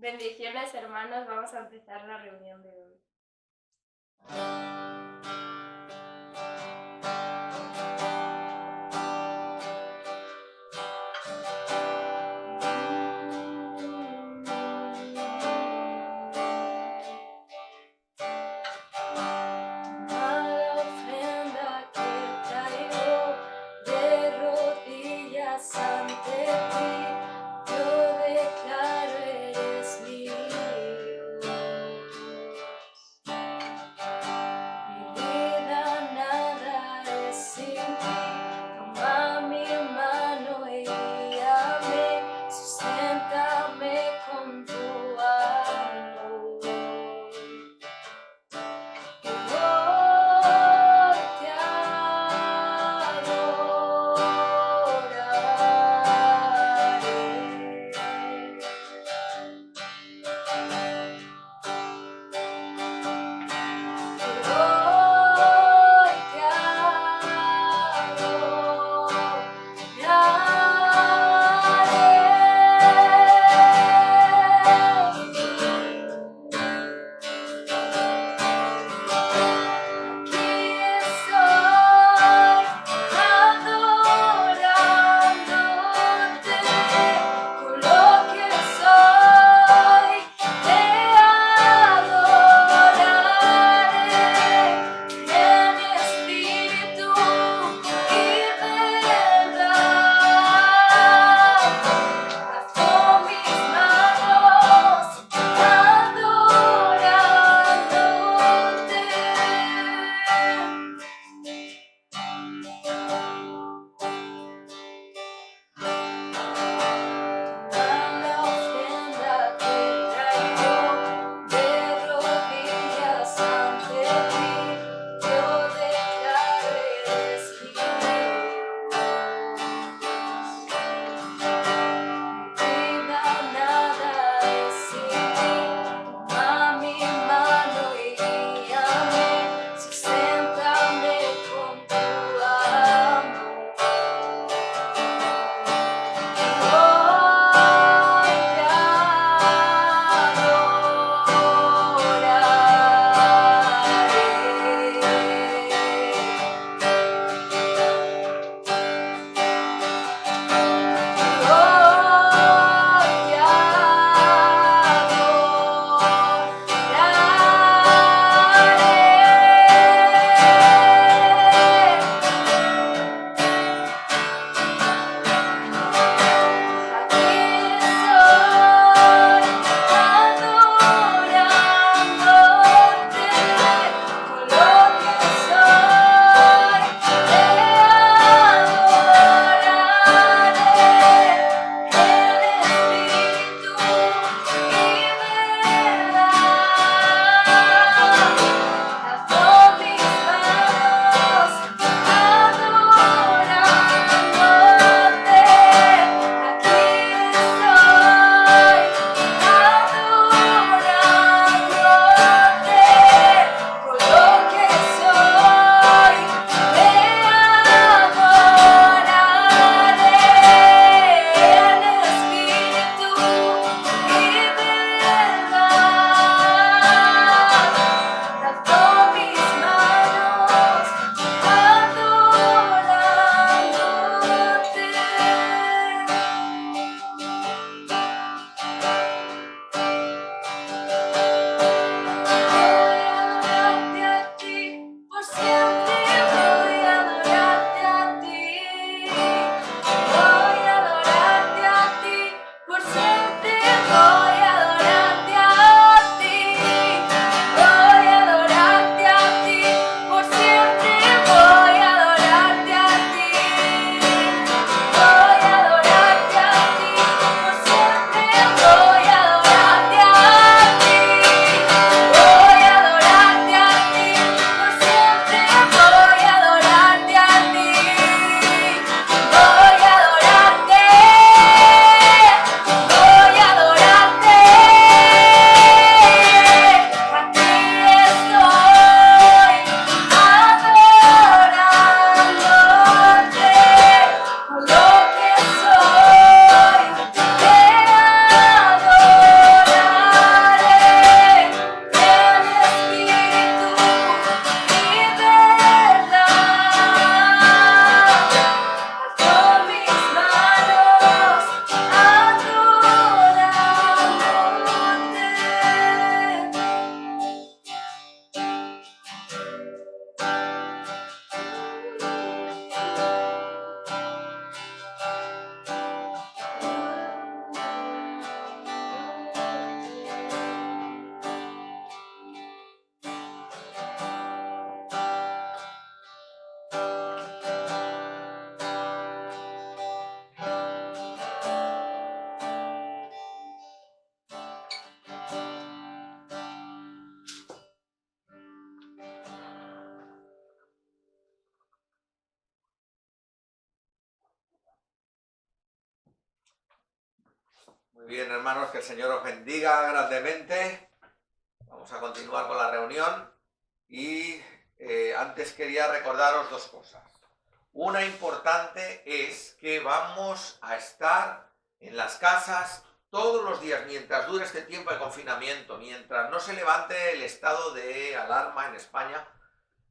Bendiciones, hermanos, vamos a empezar la reunión de hoy. Muy bien, hermanos, que el Señor os bendiga grandemente. Vamos a continuar con la reunión y antes quería recordaros dos cosas. Una importante es que vamos a estar en las casas todos los días mientras dure este tiempo de confinamiento, mientras no se levante el estado de alarma en España.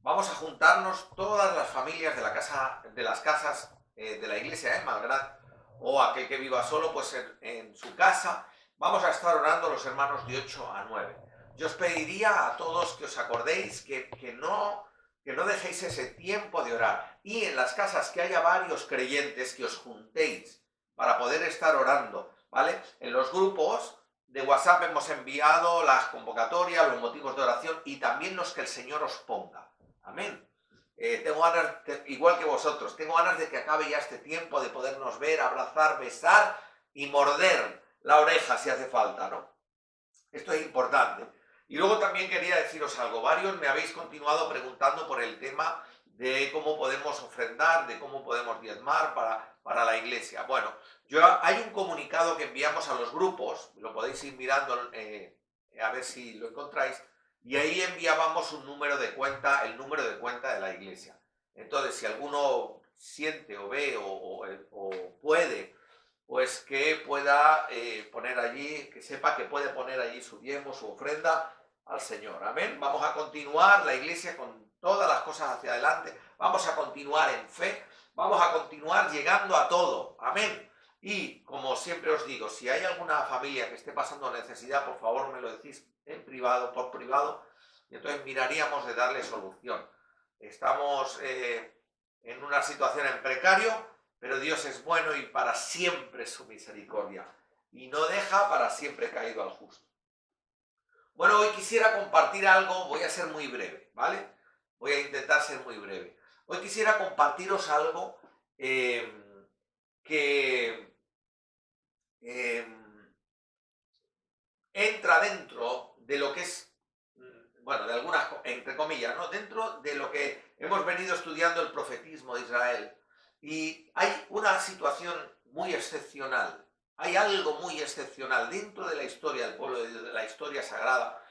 Vamos a juntarnos todas las familias de las casas de la iglesia, Malgrat, o aquel que viva solo, pues en su casa. Vamos a estar orando los hermanos de 8 a 9. Yo os pediría a todos que os acordéis que no dejéis ese tiempo de orar. Y en las casas que haya varios creyentes, que os juntéis para poder estar orando, ¿vale? En los grupos de WhatsApp hemos enviado las convocatorias, los motivos de oración y también los que el Señor os ponga. Amén. Tengo ganas, igual que vosotros, tengo ganas de que acabe ya este tiempo, de podernos ver, abrazar, besar y morder la oreja si hace falta, ¿no? Esto es importante. Y luego también quería deciros algo. Varios me habéis continuado preguntando por el tema de cómo podemos ofrendar, de cómo podemos diezmar para la iglesia. Bueno, hay un comunicado que enviamos a los grupos, lo podéis ir mirando a ver si lo encontráis, y ahí enviábamos un número de cuenta, el número de cuenta de la iglesia. Entonces, si alguno siente o ve o puede, pues que pueda poner allí, que sepa que puede poner allí su diezmo, su ofrenda al Señor. Amén. Vamos a continuar la iglesia con todas las cosas hacia adelante. Vamos a continuar en fe. Vamos a continuar llegando a todo. Amén. Y como siempre os digo, si hay alguna familia que esté pasando necesidad, por favor me lo decís en privado, por privado, y entonces miraríamos de darle solución. Estamos en una situación en precario, pero Dios es bueno y para siempre su misericordia, y no deja para siempre caído al justo. Bueno, hoy quisiera compartir algo, voy a ser muy breve, ¿vale? Voy a intentar ser muy breve. Hoy quisiera compartiros algo que entra dentro de lo que es, bueno, de algunas, entre comillas, ¿no? Dentro de lo que hemos venido estudiando el profetismo de Israel. Y hay una situación muy excepcional, hay algo muy excepcional dentro de la historia del pueblo de Dios, de la historia sagrada,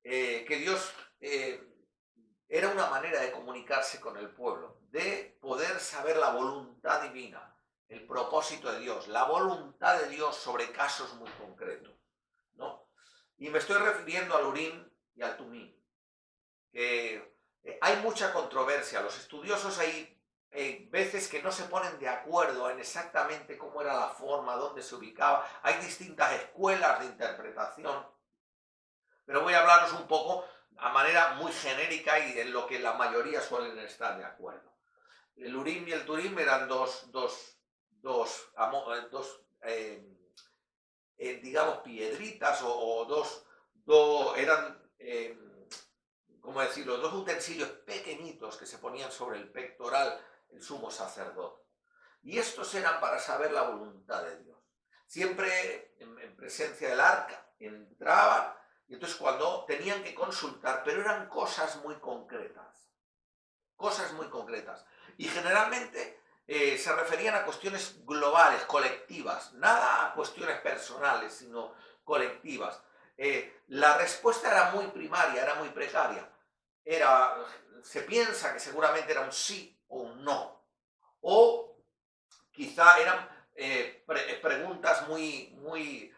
que Dios era una manera de comunicarse con el pueblo, de poder saber la voluntad divina, el propósito de Dios, la voluntad de Dios sobre casos muy concretos, ¿no? Y me estoy refiriendo al Urim y al Tumim, que hay mucha controversia. Los estudiosos hay veces que no se ponen de acuerdo en exactamente cómo era la forma, dónde se ubicaba. Hay distintas escuelas de interpretación, pero voy a hablaros un poco a manera muy genérica y en lo que la mayoría suelen estar de acuerdo. El Urim y el Tumim eran digamos, piedritas eran, ¿cómo decirlo?, dos utensilios pequeñitos que se ponían sobre el pectoral el sumo sacerdote. Y estos eran para saber la voluntad de Dios. Siempre en presencia del arca entraban, y entonces cuando tenían que consultar, pero eran cosas muy concretas. Cosas muy concretas. Y generalmente se referían a cuestiones globales, colectivas, nada a cuestiones personales, sino colectivas. La respuesta era muy primaria, era muy precaria. Se piensa que seguramente era un sí o un no. O quizá eran preguntas muy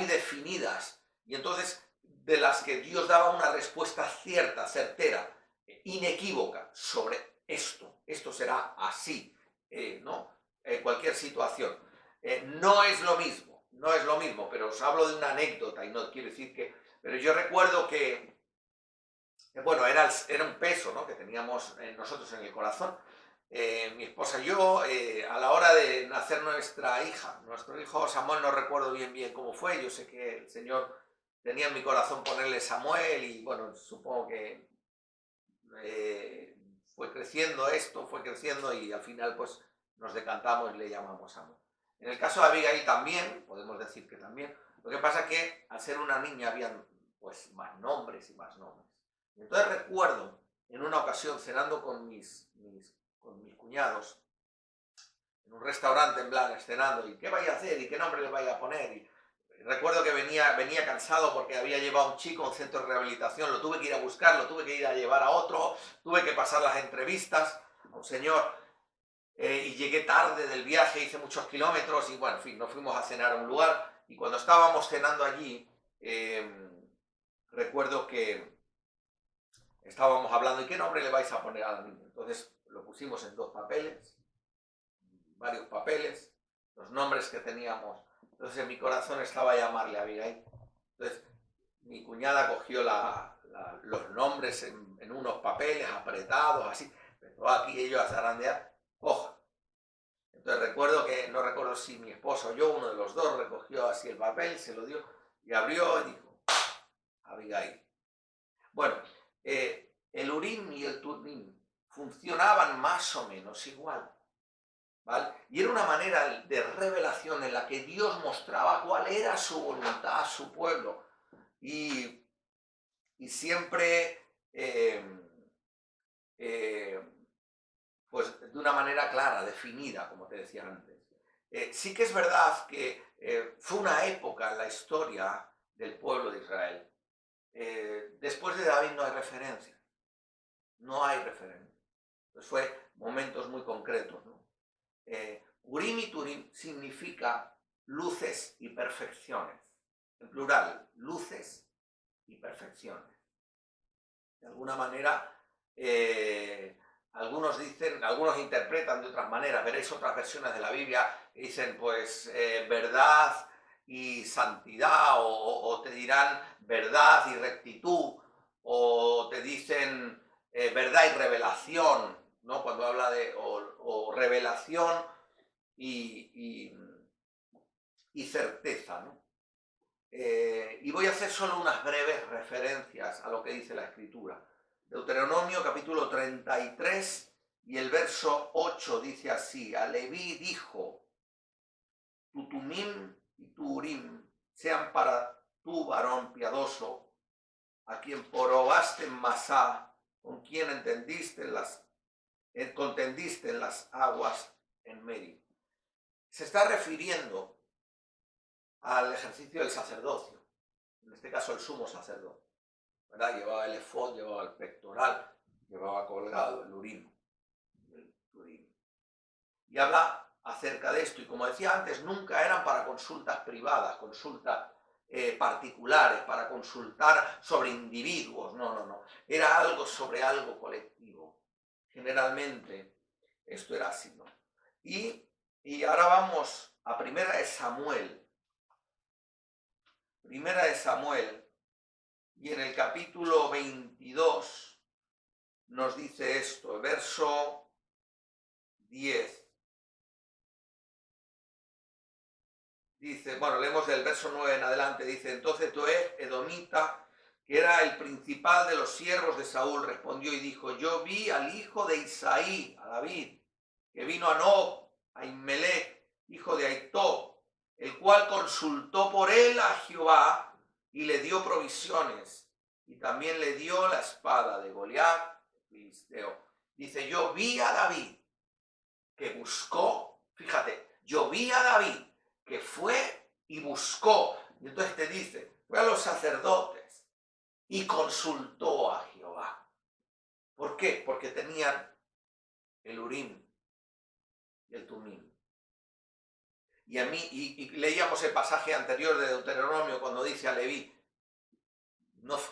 definidas. Y entonces de las que Dios daba una respuesta cierta, certera, inequívoca sobre esto. Esto será así, ¿no? Cualquier situación. No es lo mismo, pero os hablo de una anécdota y no quiero decir que... Pero yo recuerdo que bueno, era un peso, ¿no?, que teníamos nosotros en el corazón. Mi esposa y yo, a la hora de nacer nuestro hijo Samuel, no recuerdo bien cómo fue. Yo sé que el Señor tenía en mi corazón ponerle Samuel y bueno, supongo que fue creciendo y al final pues nos decantamos y le llamamos Samuel. En el caso de Abigail también, podemos decir que también. Lo que pasa es que al ser una niña habían pues más nombres y más nombres. Entonces recuerdo en una ocasión cenando con mis cuñados, en un restaurante en plan, cenando, y qué vaya a hacer, y qué nombre le vaya a poner. Y recuerdo que venía cansado porque había llevado a un chico a un centro de rehabilitación, lo tuve que ir a buscar, lo tuve que ir a llevar a otro, tuve que pasar las entrevistas a un señor, y llegué tarde del viaje, hice muchos kilómetros, y bueno, en fin, nos fuimos a cenar a un lugar, y cuando estábamos cenando allí, recuerdo que estábamos hablando, ¿y qué nombre le vais a poner al niño? Entonces lo pusimos en dos papeles, varios papeles, los nombres que teníamos. Entonces en mi corazón estaba llamarle a Abigail. Entonces mi cuñada cogió los nombres en unos papeles apretados, así, empezó aquí ellos a zarandear, coja. Entonces recuerdo que, no recuerdo si mi esposo o yo, uno de los dos, recogió así el papel, se lo dio y abrió y dijo, Abigail. Bueno, el Urim y el Tumim funcionaban más o menos igual, ¿vale? Y era una manera de revelación en la que Dios mostraba cuál era su voluntad a su pueblo. Y siempre, pues de una manera clara, definida, como te decía antes. Sí que es verdad que fue una época en la historia del pueblo de Israel. Después de David no hay referencia. No hay referencia. Pues fue momentos muy concretos, ¿no? Urim y Turim significa luces y perfecciones. En plural, luces y perfecciones. De alguna manera, algunos interpretan de otras maneras. Veréis otras versiones de la Biblia que dicen, pues, verdad y santidad, o te dirán verdad y rectitud, o te dicen verdad y revelación, ¿no? Cuando habla de o revelación y certeza, ¿no? Y voy a hacer solo unas breves referencias a lo que dice la Escritura. Deuteronomio capítulo 33 y el verso 8 dice así: a Leví dijo, tu Tumim y tu Urim sean para tu varón piadoso, a quien probaste en Masá, con quien contendiste en las aguas en Meri. Se está refiriendo al ejercicio del sacerdocio, en este caso el sumo sacerdote, ¿verdad? Llevaba el efod, llevaba el pectoral, llevaba colgado el urim, el turim. Y habla acerca de esto, y como decía antes, nunca eran para consultas privadas, consultas particulares, para consultar sobre individuos, no, era algo sobre algo colectivo. Generalmente esto era así, ¿no? Y ahora vamos a Primera de Samuel, y en el capítulo 22 nos dice esto, el verso 10. Dice, bueno, leemos del verso 9 en adelante, dice, entonces Doeg, edomita, que era el principal de los siervos de Saúl, respondió y dijo, yo vi al hijo de Isaí, a David, que vino a Nob, a Imelec, hijo de Aitó, el cual consultó por él a Jehová y le dio provisiones, y también le dio la espada de Goliat, filisteo. Dice, yo vi a David, que buscó, fíjate, yo vi a David, que fue y buscó. Y entonces te dice, fue a los sacerdotes y consultó a Jehová. ¿Por qué? Porque tenían el Urim y el Tumim. Y leíamos el pasaje anterior de Deuteronomio cuando dice a Leví,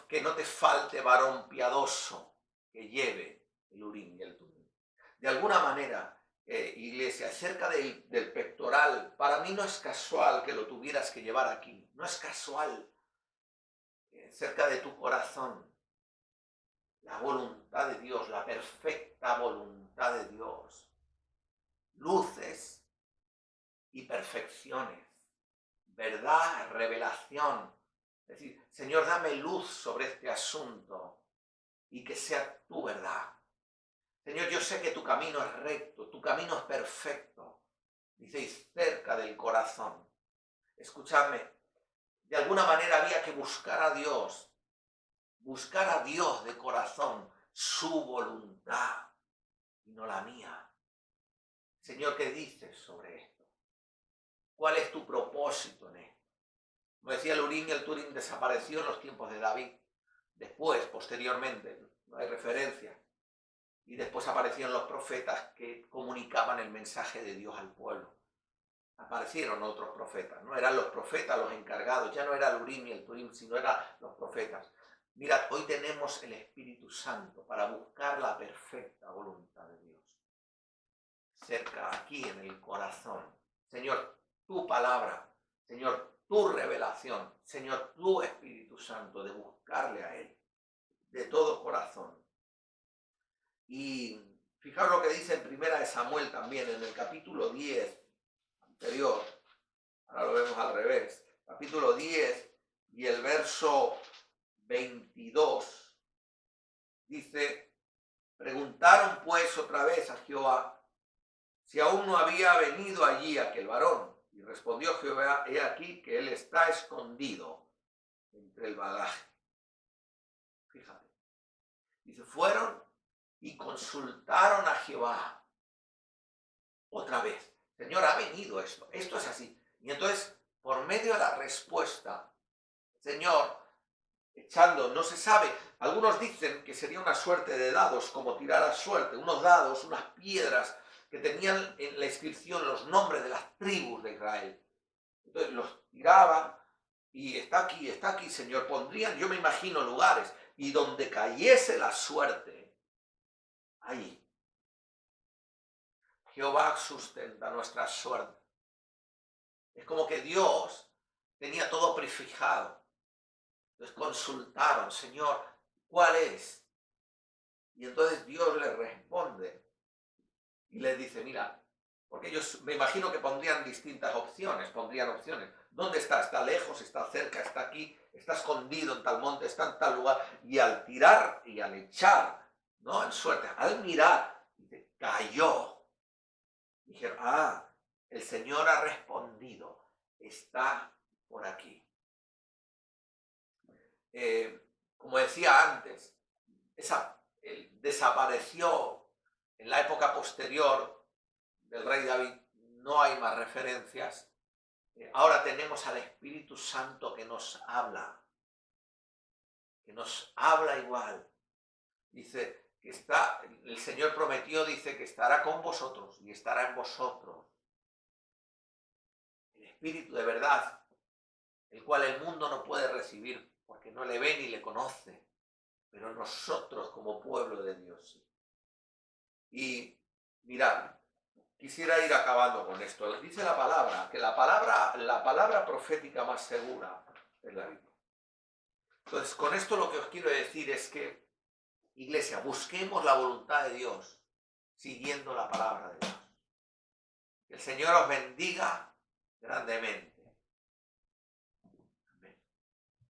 que no te falte varón piadoso que lleve el Urim y el Tumim. De alguna manera, iglesia, acerca del pectoral, para mí no es casual que lo tuvieras que llevar aquí, no es casual. Cerca de tu corazón, la voluntad de Dios, la perfecta voluntad de Dios, luces y perfecciones, verdad, revelación. Es decir, Señor, dame luz sobre este asunto y que sea tu verdad. Señor, yo sé que tu camino es recto, tu camino es perfecto. Diceis, cerca del corazón. Escuchadme, de alguna manera había que buscar a Dios de corazón, su voluntad y no la mía. Señor, ¿qué dices sobre esto? ¿Cuál es tu propósito en esto? Como decía el Urim y el Turim, desapareció en los tiempos de David. Después, posteriormente, no hay referencia. Y después aparecieron los profetas que comunicaban el mensaje de Dios al pueblo. Aparecieron otros profetas, no eran los profetas los encargados, ya no era el Urim y el Turim, sino eran los profetas. Mirad, hoy tenemos el Espíritu Santo para buscar la perfecta voluntad de Dios. Cerca, aquí en el corazón. Señor, tu palabra, Señor, tu revelación, Señor, tu Espíritu Santo, de buscarle a Él, de todo corazón. Y fijaros lo que dice en Primera de Samuel también, en el capítulo 10, anterior, ahora lo vemos al revés, capítulo 10 y el verso 22, dice, preguntaron pues otra vez a Jehová si aún no había venido allí aquel varón. Y respondió Jehová, he aquí que él está escondido entre el bagaje. Fíjate. Dice, fueron y consultaron a Jehová otra vez. Señor, ha venido esto es así. Y entonces, por medio de la respuesta, Señor, echando, no se sabe, algunos dicen que sería una suerte de dados, como tirar a suerte, unos dados, unas piedras, que tenían en la inscripción los nombres de las tribus de Israel. Entonces los tiraban y está aquí, Señor. Pondrían, yo me imagino, lugares y donde cayese la suerte, ahí. Jehová sustenta nuestra suerte. Es como que Dios tenía todo prefijado. Entonces consultaron, Señor, ¿cuál es? Y entonces Dios les responde. Y les dice, mira, porque ellos me imagino que pondrían distintas opciones, ¿Dónde está? ¿Está lejos? ¿Está cerca? ¿Está aquí? ¿Está escondido en tal monte? ¿Está en tal lugar? Y al tirar y al echar, ¿no? En suerte, al mirar, dice, cayó. Dijeron, el Señor ha respondido, está por aquí. Como decía antes, desapareció en la época posterior del rey David, no hay más referencias. Ahora tenemos al Espíritu Santo que nos habla igual. Dice que el Señor prometió, dice que estará con vosotros y estará en vosotros. El Espíritu de verdad, el cual el mundo no puede recibir porque no le ve ni le conoce, pero nosotros como pueblo de Dios sí. Y mirad, quisiera ir acabando con esto. Dice la palabra, que la palabra profética más segura es la Biblia. Entonces, con esto lo que os quiero decir es que, iglesia, busquemos la voluntad de Dios siguiendo la palabra de Dios. Que el Señor os bendiga grandemente.